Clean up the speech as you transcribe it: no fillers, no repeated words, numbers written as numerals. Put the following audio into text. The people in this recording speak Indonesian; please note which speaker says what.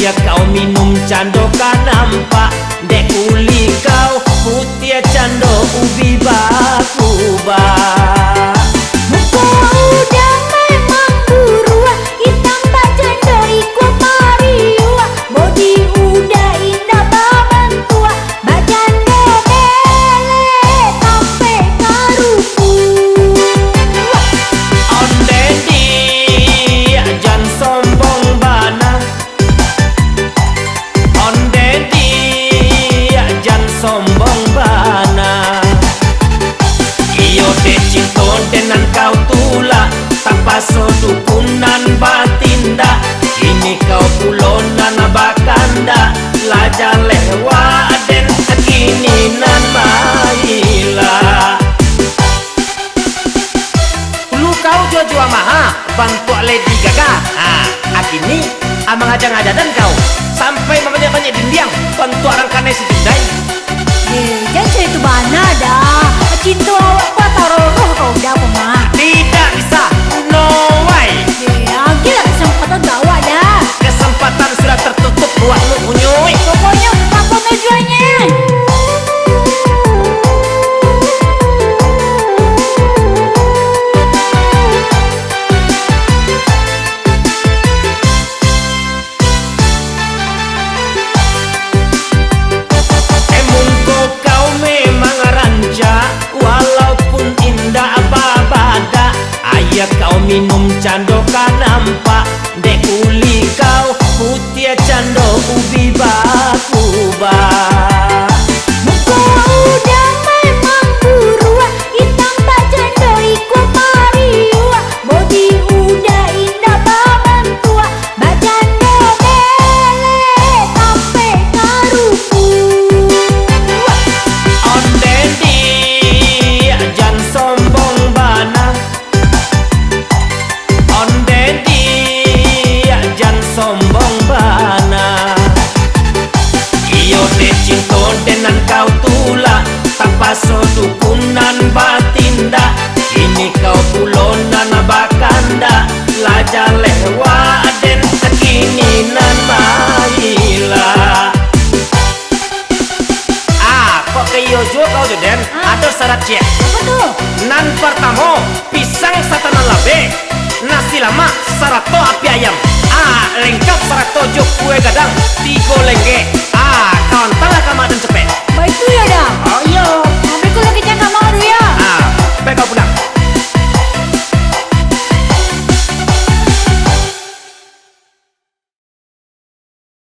Speaker 1: Ayo kau minum cando kan nampak, dek uli kau putih cando ubi baku ba.
Speaker 2: Muka udah memang burua, hitam tak cendo ikut mariua. Bodi udah indah baban tua, bajando bele sampai karupu.
Speaker 1: Onde di jan sombong bana, onde di jan sombong bana. Iyo de cinto dengan kau tula, tanpa sodukunan batinda. Ini kau pulonan bakanda, laja lewa den kini nan maila. Lu kau jua maha bantu Lady Gaga. Akini amang ajang-ajadan kau sampai banyak dindiang bantu orang kane si Jundai.
Speaker 2: Jangan itu bana dah. Cinta awak kau taruh roh kau dah pemah.
Speaker 1: Tidak bisa, no way.
Speaker 2: Gila kesempatan bawa dah.
Speaker 1: Kesempatan sudah tertutup buat lu unyuy.
Speaker 2: Pokoknya apa tujuannya?
Speaker 1: Emungko kau memang ranja, walaupun indah babada. Ayah kau minum cando kan nampak, dek uli kau putih cando ubi baku ba.
Speaker 2: Muka udah memang burua, hitam tak cendo ikut mariua. Bodi udah indah baban tua, bajando bele sampai karupu.
Speaker 1: Onde di jan sombong bana, onde di jan sombong bana. Iyo de cinto dengan kau tula, tanpa sodukunan batinda. Ini kau pulonan bakanda, laja lewa den kini nan maila. Kok kayo juga kau tuh Den? Ada syarat cek.
Speaker 2: Apa tuh?
Speaker 1: Nan pertama pisang satana labe, nasi lama sarato api ayam. Lengkap sarato jok kue gadang, tigo lengge. Kawan tala kama dan cepet.
Speaker 2: Baik tuh ya dah.
Speaker 1: Oh